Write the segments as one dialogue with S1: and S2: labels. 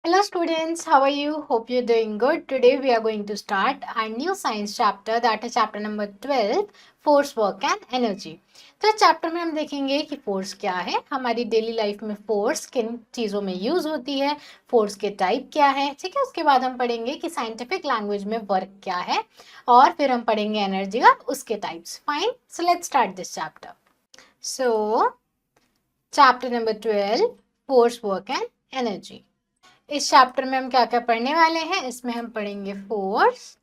S1: Hello students, how are you? Hope you're doing good. Today we are going to start our new science chapter, that is chapter number 12, force, work and energy. तो इस chapter में हम देखेंगे कि force क्या है, हमारी daily life में फोर्स किन चीज़ों में यूज होती है, फोर्स के टाइप क्या है, ठीक है। उसके बाद हम पढ़ेंगे कि साइंटिफिक लैंग्वेज में वर्क क्या है, और फिर हम पढ़ेंगे एनर्जी और उसके types. Fine, so let's start this chapter. So chapter number 12, force, work and energy. इस चैप्टर में हम क्या क्या पढ़ने वाले हैं, इसमें हम पढ़ेंगे force,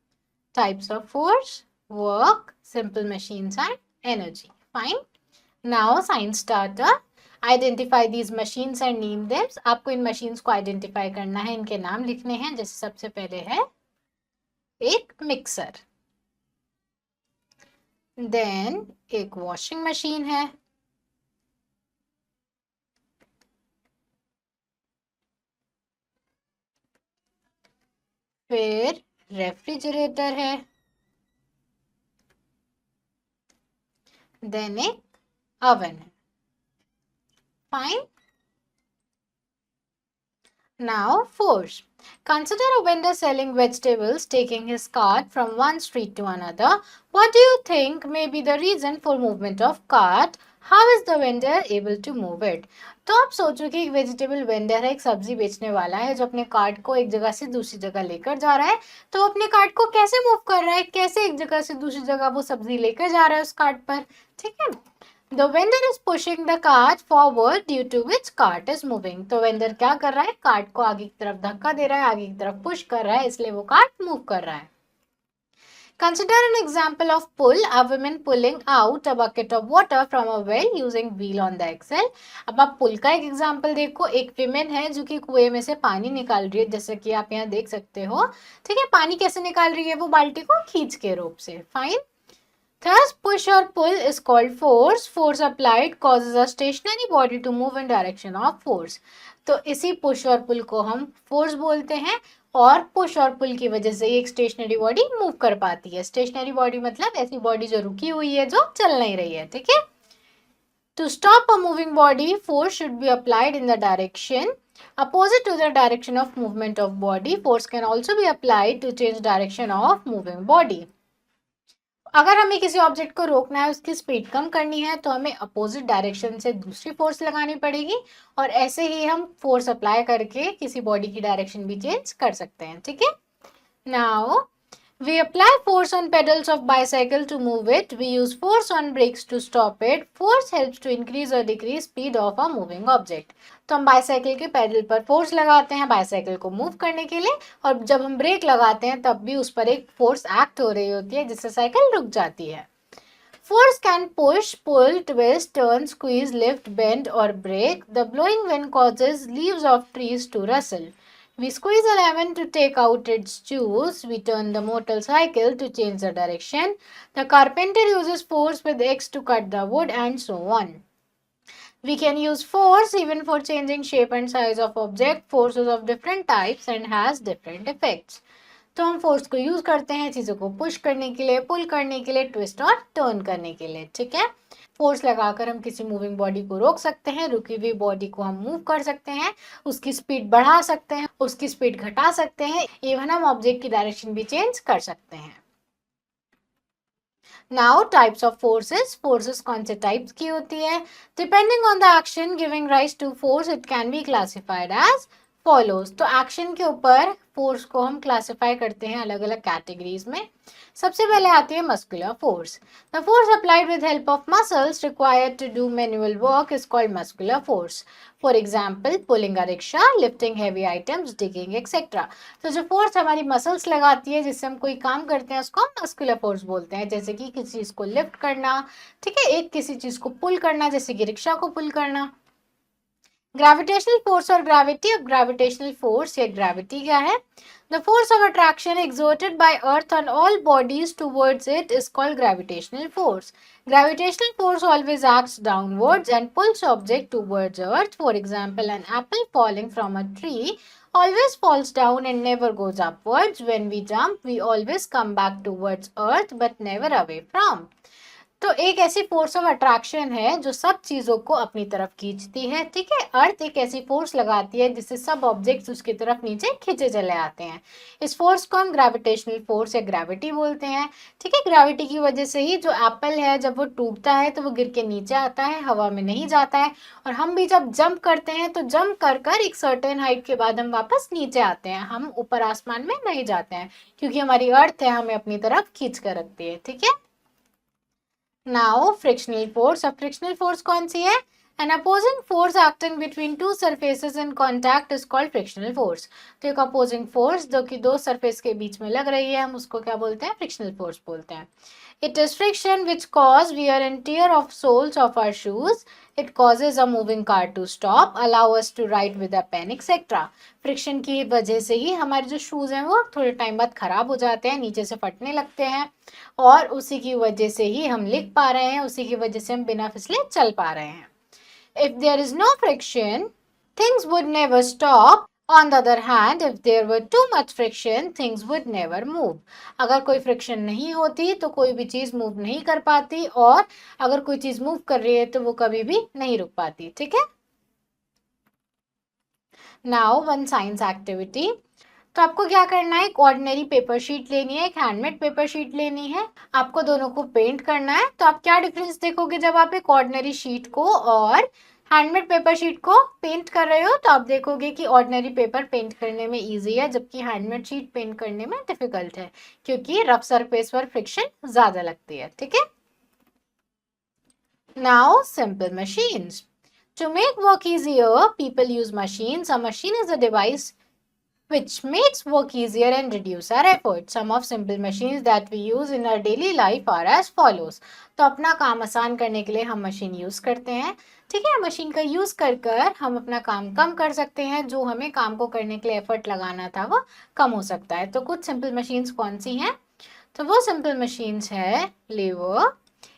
S1: types of force, work, simple machines and energy. Fine, now science starter, identify these machines and name them. आपको इन मशीन्स को आइडेंटिफाई करना है, इनके नाम लिखने हैं। जैसे सबसे पहले है एक मिक्सर, देन एक वॉशिंग मशीन है, फिर रेफ्रिजरेटर है, देन एक oven. Fine. Now force. Consider a vendor selling vegetables taking his cart from one street to another. What do you think may be the reason for movement of cart? How is the vendor able to move it? तो आप सोचो कि एक vegetable vendor है, एक सब्जी बेचने वाला है जो अपने कार्ट को एक जगह से दूसरी जगह लेकर जा रहा है। तो अपने कार्ट को कैसे मूव कर रहा है, कैसे एक जगह से दूसरी जगह वो सब्जी लेकर जा रहा है उस कार्ट पर, ठीक है। The vendor is pushing the cart forward due to which cart is moving. तो वेंडर क्या कर रहा है, कार्ट को आगे की तरफ धक्का दे रहा है, आगे की तरफ पुश कर रहा है, इसलिए वो कार्ट मूव कर रहा है। Consider an example of pull, a woman pulling out a bucket of water from a well using wheel on the axle. अब आप पुल का एक एग्जाम्पल देखो, एक विमेन है जो कि कुएं में से पानी निकाल रही है, जैसे कि आप यहाँ देख सकते हो, ठीक है। पानी कैसे निकाल रही है, वो बाल्टी को खींच के रोप से। Fine. Thus, push or pull is called force. Force applied causes a stationary body to move in direction of force. तो इसी पुश और पुल को हम फोर्स बोलते हैं, और पुश और पुल की वजह से एक स्टेशनरी बॉडी मूव कर पाती है। स्टेशनरी बॉडी मतलब ऐसी बॉडी जो रुकी हुई है, जो चल नहीं रही है, ठीक है। To stop a moving body, force should be applied in the direction opposite to the direction of movement of body. Force can also be applied to change direction of moving body. अगर हमें किसी object को रोकना है, उसकी speed कम करनी है, तो हमें अपोजिट डायरेक्शन से दूसरी फोर्स लगानी पड़ेगी, और ऐसे ही हम फोर्स अप्लाई करके किसी बॉडी की डायरेक्शन भी चेंज कर सकते हैं, ठीक है। Now we apply force on pedals of bicycle to move it. We use force on brakes to stop it. Force helps to increase or decrease speed of a moving object. तो हम bicycle के pedal पर force लगाते हैं bicycle को move करने के लिए, और जब हम ब्रेक लगाते हैं तब भी उस पर एक फोर्स एक्ट हो रही होती है, जिससे साइकिल रुक जाती है। Force can push, pull, twist, turn, squeeze, lift, bend or break. The blowing wind causes leaves of trees to rustle. We squeeze a lemon to take out its juice. We turn the motorcycle to change the direction. The carpenter uses force with X to cut the wood, and so on. We can use force even for changing shape and size of object. Force is of different types and has different effects. तो हम force को use करते हैं चीजों को push करने के लिए, पुल करने के लिए, ट्विस्ट और टर्न करने के लिए, ठीक है। फोर्स लगाकर हम किसी मूविंग बॉडी को रोक सकते हैं, रुकी हुई बॉडी को हम मूव कर सकते हैं, उसकी स्पीड बढ़ा सकते हैं, उसकी स्पीड घटा सकते हैं, इवन हम ऑब्जेक्ट की डायरेक्शन भी चेंज कर सकते हैं। Now types of forces. Forces कौन से टाइप्स की होती है? Depending on the action giving rise to force, it can be classified as follows. तो एक्शन के ऊपर फोर्स को हम क्लासिफाई करते हैं अलग अलग कैटेगरीज में। सबसे पहले आती है muscular force. The force applied with help of muscles required to do manual work is called muscular force. For example, pulling a rickshaw, lifting heavy items, digging etcetera. तो जो फोर्स हमारी मसल्स लगाती है, जिससे हम कोई काम करते हैं, उसको हम मस्कुलर फोर्स बोलते हैं। जैसे कि किसी चीज को लिफ्ट करना, ठीक है, एक किसी चीज को पुल करना, जैसे कि रिक्शा को पुल करना। ग्रेविटेशनल फोर्स और ग्रेविटी। अब ग्रेविटेशनल फोर्स या ग्रेविटी क्या है? The force of attraction exerted by Earth on all bodies towards it is called gravitational force. Gravitational force always acts downwards and pulls object towards Earth. For example, an apple falling from a tree always falls down and never goes upwards. When we jump, we always come back towards Earth but never away from. तो एक ऐसी force of attraction है जो सब चीजों को अपनी तरफ खींचती है, ठीक है। अर्थ एक ऐसी फोर्स लगाती है जिससे सब ऑब्जेक्ट्स उसकी तरफ नीचे खींचे चले आते हैं। इस फोर्स को हम ग्रेविटेशनल फोर्स या ग्रेविटी बोलते हैं, ठीक है। ग्रेविटी की वजह से ही जो एप्पल है जब वो टूटता है तो वो गिर के नीचे आता है, हवा में नहीं जाता है। और हम भी जब जंप करते हैं तो जंप कर कर एक सर्टेन हाइट के बाद हम वापस नीचे आते हैं, हम ऊपर आसमान में नहीं जाते हैं, क्योंकि हमारी अर्थ है हमें अपनी तरफ खींच कर रखती है, ठीक है। Now frictional force. अब फ्रिक्शनल फोर्स कौन सी है? An opposing force acting between two surfaces in contact is called frictional force. तो एक opposing force जो कि दो surface के बीच में लग रही है, हम उसको क्या बोलते हैं? frictional force बोलते हैं. It is friction which cause wear and tear of soles of our shoes. It causes a moving car to stop, allow us to ride with a pen, etc. Friction की वजह से ही हमारे जो shoes हैं वो थोड़े टाइम बाद खराब हो जाते हैं, नीचे से फटने लगते हैं, और उसी की वजह से ही हम लिख पा रहे हैं, उसी की वजह से हम बिना फिसले चल पा रहे हैं. If there is no friction, things would never stop. On the other hand, if there were too much friction, things would never move. अगर कोई फ्रिक्शन नहीं होती तो कोई भी चीज मूव नहीं कर पाती, और अगर कोई चीज मूव कर रही है तो वो कभी भी नहीं रुक पाती, ठीक है. Now one science activity. तो आपको क्या करना है, एक ऑर्डिनरी पेपर शीट लेनी है, एक हैंडमेड पेपर शीट लेनी है, आपको दोनों को पेंट करना है. तो आप क्या डिफरेंस देखोगे जब आप एक ऑर्डिनरी शीट को और हैंडमेड पेपर शीट को पेंट कर रहे हो? तो आप देखोगे कि ऑर्डिनरी पेपर पेंट करने में इजी है, जबकि हैंडमेड शीट पेंट करने में डिफिकल्ट है, क्योंकि रफ सरफेस पर फ्रिक्शन ज्यादा लगती है, ठीक है. Now simple machines. To make work easier, people use machines. A machine is a device which makes work easier and reduce our effort. Some of simple machines that we use in our daily life are as follows. तो अपना काम आसान करने के लिए हम machine use करते हैं, ठीक है. मशीन का यूज कर कर हम अपना काम कम कर सकते हैं, जो हमें काम को करने के लिए एफर्ट लगाना था वो कम हो सकता है. तो कुछ सिंपल मशीन्स कौन सी हैं? तो वो सिंपल मशीन्स है lever,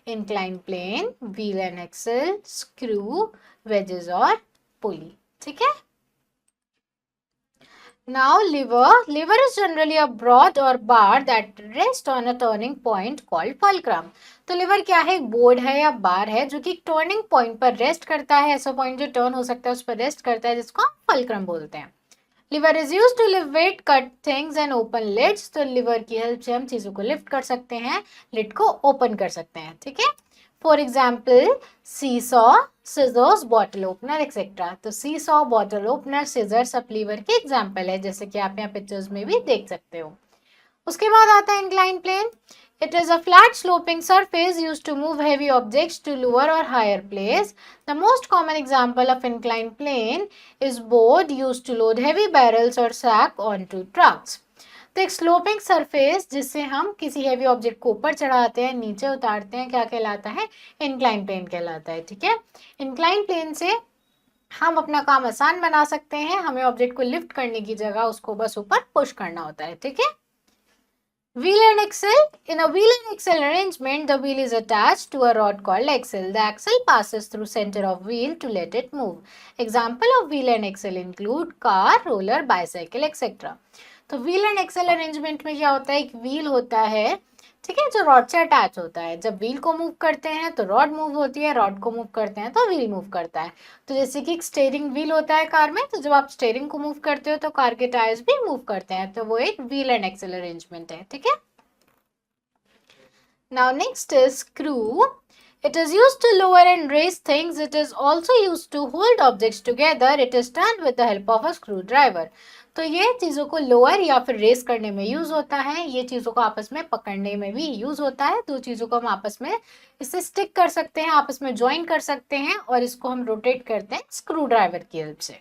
S1: incline plane, wheel and axle, screw, wedges और पुली, ठीक है. Now lever is generally a rod or bar that rests on a turning point called fulcrum. तो lever क्या है? एक बोर्ड है या बार है जो कि टर्निंग पॉइंट पर रेस्ट करता है, ऐसा पॉइंट जो टर्न हो सकता है उस पर रेस्ट करता है, जिसको हम फल्क्रम बोलते हैं. Lever is used to lift weight, cut things and open lids. तो lever की हेल्प से हम चीजों को लिफ्ट कर सकते हैं, लिड को ओपन कर सकते हैं, ठीक है. For example seesaw, scissors, bottle opener etcetera. तो सीसॉ, बॉटल ओपनर, सिजर सब लीवर के एग्जाम्पल है, जैसे कि आप यहाँ पिक्चर्स में भी देख सकते हो. उसके बाद आता है incline plane. It is a flat sloping surface used to move heavy objects to lower or higher place. The most common example of inclined plane is board used to load heavy barrels or sack onto trucks. तो एक sloping surface जिससे हम किसी heavy object को ऊपर चढ़ाते हैं, नीचे उतारते हैं, क्या कहलाता है? इंक्लाइन प्लेन कहलाता है, ठीक है. इंक्लाइन प्लेन से हम अपना काम आसान बना सकते हैं, हमें ऑब्जेक्ट को लिफ्ट करने की जगह उसको बस ऊपर पुश करना होता है, ठीक है. Wheel and axle. In a wheel and axle arrangement, the wheel is attached to a rod called axle. The axle passes through center of wheel to let it move. Example of wheel and axle include car, roller, bicycle, etc. तो wheel and Excel arrangement में क्या होता है? एक wheel होता है, ठीक है, जो रॉड से अटैच होता है. जब व्हील को मूव करते हैं तो रॉड मूव होती है, रॉड को मूव करते हैं तो व्हील मूव करता है. तो जैसे कि एक स्टीयरिंग व्हील होता है कार में, तो जब आप स्टीयरिंग को मूव करते हो तो कार के टायर्स भी मूव करते हैं, तो वो एक व्हील एंड एक्सेल अरेंजमेंट है, ठीक है. Now next is screw. It is used to lower and raise things. It is also used to hold objects together. It is turned with the help of a screwdriver. तो ये चीज़ों को lower या फिर race करने में use होता है, ये चीज़ों को आपस में पकड़ने में भी यूज होता है. दो चीज़ों को हम आपस में इससे स्टिक कर सकते हैं, आपस में ज्वाइन कर सकते हैं, और इसको हम रोटेट करते हैं स्क्रू ड्राइवर की हेल्प से.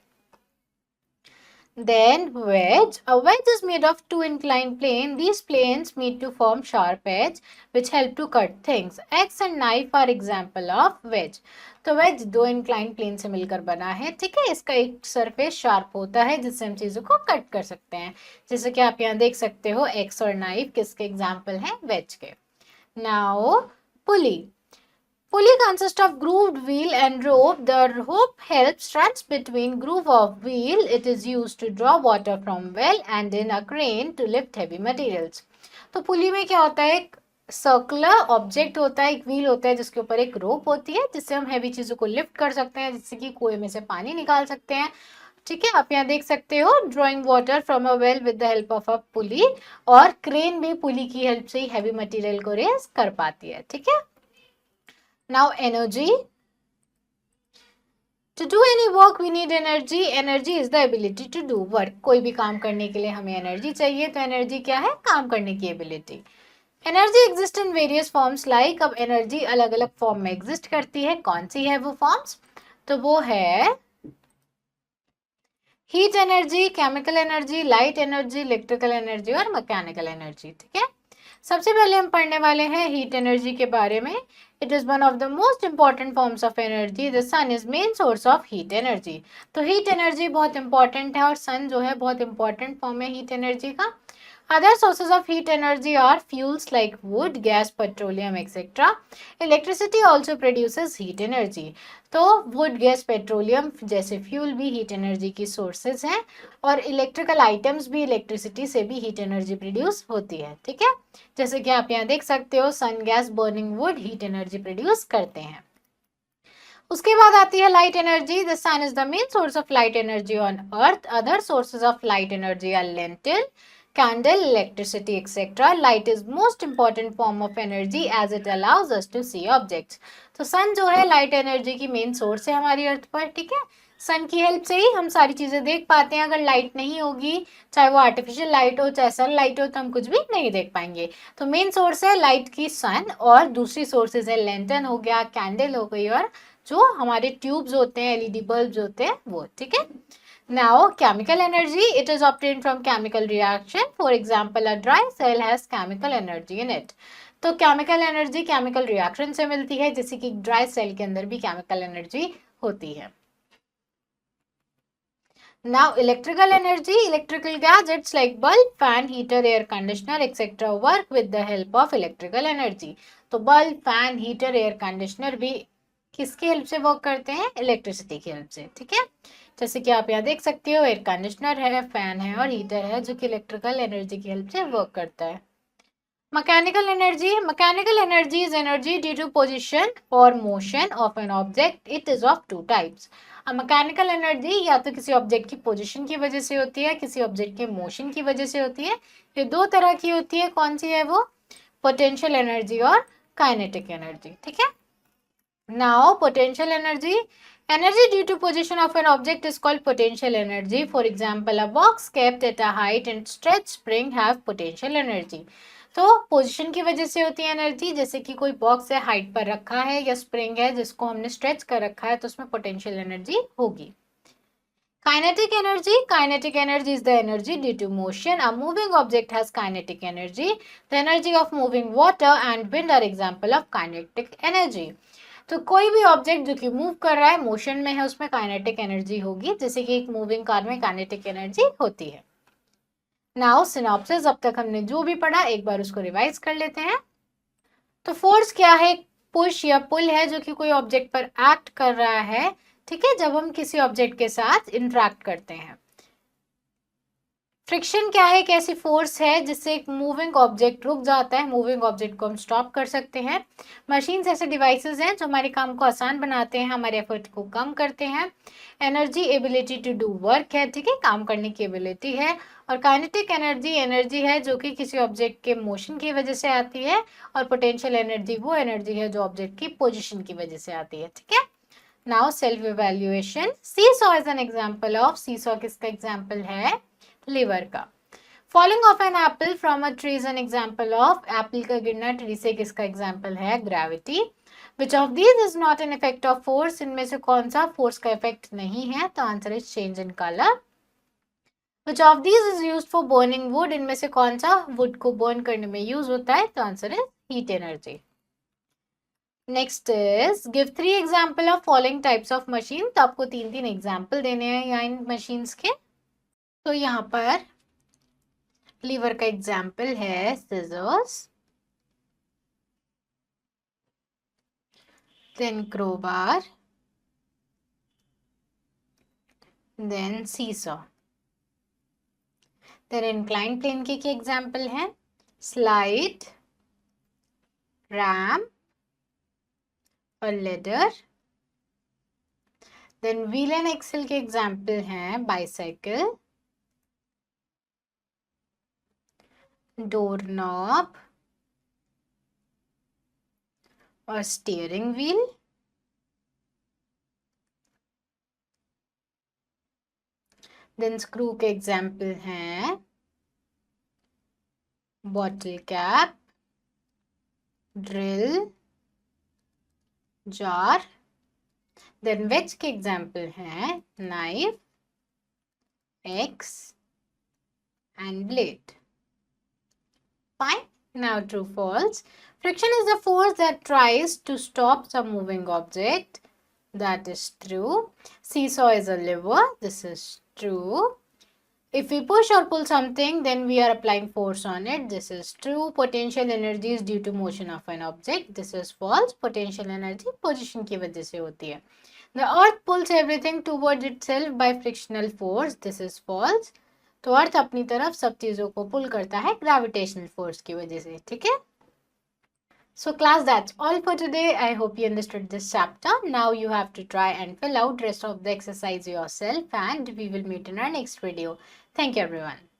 S1: Then wedge. A wedge is made of two inclined planes. These planes meet to form sharp edge which help to cut things. Axe and knife are example of wedge. तो wedge दो inclined plane से मिलकर बना है, ठीक है. इसका एक सरफेस शार्प होता है जिससे हम चीजों को कट कर सकते हैं, जैसे कि आप यहाँ देख सकते हो एक्स और नाइफ किसके एग्जाम्पल हैं? wedge के. Now pulley. Pulley consists of grooved wheel and rope. The rope helps runs between groove of wheel. It is used to draw water from well and in a crane to lift heavy materials. तो पुली में क्या होता है? एक circular object होता है, एक wheel होता है जिसके ऊपर एक रोप होती है जिससे हम हैवी चीजों को लिफ्ट कर सकते हैं, जिससे कि कुएं में से पानी निकाल सकते हैं। ठीक है, आप यहाँ देख सकते हो drawing water from a well with the help of a pulley, और क्रेन भी पुली की हेल्प से ही हैवी मटेरियल को रेज कर पाती है। ठीक है, now energy. To do any work we need energy. Energy is the ability to do work. कोई भी काम करने के लिए हमें एनर्जी चाहिए, तो एनर्जी क्या है? काम करने की ability. Energy exist in various forms like, अब एनर्जी अलग अलग फॉर्म में एग्जिस्ट करती है। कौन सी है वो फॉर्म्स? तो वो है heat energy, chemical energy, light energy, electrical energy और मैकेनिकल एनर्जी। ठीक है, सबसे पहले हम पढ़ने वाले हैं हीट एनर्जी के बारे में। It is one of the most important forms of energy. The sun is main source of heat energy. तो हीट एनर्जी बहुत इंपॉर्टेंट है और सन जो है बहुत इंपॉर्टेंट फॉर्म है हीट एनर्जी का। Other sources of heat energy are fuels like wood, gas, petroleum, etc. Electricity also produces heat energy. तो wood, gas, petroleum जैसे फ्यूल भी हीट एनर्जी की सोर्सेज हैं, और इलेक्ट्रिकल आइटम्स भी इलेक्ट्रिसिटी से भी हीट एनर्जी प्रोड्यूस होती है। ठीक है, जैसे कि आप यहाँ देख सकते हो sun gas burning wood heat energy produce करते हैं। उसके बाद आती है light energy. The sun is the main source of light energy on earth. Other sources of light energy are lantern, candle, electricity, etc. Light is most important form of energy as it allows us to see objects. तो सन जो है light energy की main source है हमारी अर्थ पर। ठीक है, सन की हेल्प से ही हम सारी चीजें देख पाते हैं। अगर लाइट नहीं होगी, चाहे वो आर्टिफिशियल लाइट हो चाहे सन लाइट हो, तो हम कुछ भी नहीं देख पाएंगे। तो मेन सोर्स है लाइट की सन, और दूसरी सोर्सेज है लेंटन हो गया, कैंडल हो गई, और जो हमारे ट्यूब्स होते हैं, एलईडी बल्ब होते हैं वो। ठीक है, now chemical energy, it is obtained from chemical reaction. For example, a dry cell has chemical energy in it. तो केमिकल एनर्जी केमिकल रिएक्शन से मिलती है, जैसे कि ड्राई सेल के अंदर भी केमिकल एनर्जी होती है। Now electrical energy, electrical gadgets like bulb, fan, heater, air conditioner, etc. work with the help of electrical energy. तो bulb, fan, heater, air conditioner भी किसकी हेल्प से वर्क करते हैं? इलेक्ट्रिसिटी की हेल्प से। ठीक है, जैसे कि आप यहाँ देख सकते हो एयर कंडीशनर है, फैन है और हीटर है जो कि इलेक्ट्रिकल एनर्जी की हेल्प से वर्क करता है। Mechanical energy, mechanical energy is energy due to position और motion of an object. It is of two types. Mechanical energy या तो किसी ऑब्जेक्ट की पोजीशन की वजह से होती है, किसी ऑब्जेक्ट के मोशन की वजह से होती है। ये दो तरह की होती है। कौन सी है वो? पोटेंशियल एनर्जी और काइनेटिक एनर्जी। ठीक है, now potential energy, energy due to position of an object is called potential energy. For example, a box kept at a height and stretched spring have potential energy. तो position की वजह से होती है energy, जैसे कि कोई बॉक्स है हाइट पर रखा है, या स्प्रिंग है जिसको हमने स्ट्रेच कर रखा है, तो उसमें पोटेंशियल एनर्जी होगी। Kinetic energy, kinetic energy is the energy due to motion. A moving object has kinetic energy. The energy of moving water and wind are example of kinetic energy. तो कोई भी object जो कि move कर रहा है, motion में है, उसमें काइनेटिक एनर्जी होगी, जैसे कि एक मूविंग कार में काइनेटिक एनर्जी होती है। नाउ सिनॉप्सिस, अब तक हमने जो भी पढ़ा एक बार उसको रिवाइज कर लेते हैं। तो फोर्स क्या है? पुश या पुल है जो कि कोई ऑब्जेक्ट पर एक्ट कर रहा है। ठीक है, जब हम किसी ऑब्जेक्ट के साथ इंटरेक्ट करते हैं। फ्रिक्शन क्या है? एक ऐसी फोर्स है जिससे एक मूविंग ऑब्जेक्ट रुक जाता है, मूविंग ऑब्जेक्ट को हम स्टॉप कर सकते हैं। मशीन्स ऐसे डिवाइसेस हैं जो हमारे काम को आसान बनाते हैं, हमारे एफर्ट को कम करते हैं। Energy ability to do work है। ठीक है, काम करने की एबिलिटी है। और काइनेटिक एनर्जी एनर्जी है जो कि किसी ऑब्जेक्ट के मोशन की वजह से आती है। और पोटेंशियल एनर्जी वो एनर्जी है जो ऑब्जेक्ट की पोजिशन की वजह से आती है। ठीक है, now self evaluation. Seesaw is an example of, seesaw किसका एग्जाम्पल है? लिवर का। Falling of an apple from a tree is an example of, apple का गिरना ट्री से किसका एग्जाम्पल है? Gravity. Which of these is not an effect of force, इनमें से कौन सा फोर्स का इफेक्ट नहीं है? तो answer is change in colour. Which of these is used for burning would, इनमें से कौन सा वुड को बर्न करने में यूज होता है? तो answer is heat energy. Next is give 3 example of following types of machine. तो आपको 3 एग्जाम्पल देने हैं यहाँ इन मशीन्स के। तो यहाँ पर लीवर का एग्जाम्पल है scissors, then crowbar, then seesaw. Then incline plane के एग्जाम्पल हैं slide, ramp, a ladder. Then wheel and axle के एग्जाम्पल हैं bicycle, doorknob और steering wheel. Then screw के एग्जाम्पल हैं bottle cap, drill, jar. Then wedge के example हैं knife, axe and blade. Fine. Now true false. Friction is the force that tries to stop some moving object. That is true. Seesaw is a lever. This is true. If we push or pull something, then we are applying force on it. This is true. Potential energy is due to motion of an object. This is false. Potential energy position की वजह से होती है. The earth pulls everything towards itself by frictional force. This is false. तो अर्थ अपनी तरफ सब चीजों को पुल करता है ग्रेविटेशनल फोर्स की वजह से. ठीक है. So class, that's all for today. I hope you understood this chapter. Now you have to try and fill out rest of the exercise yourself, and we will meet in our next video. Thank you everyone.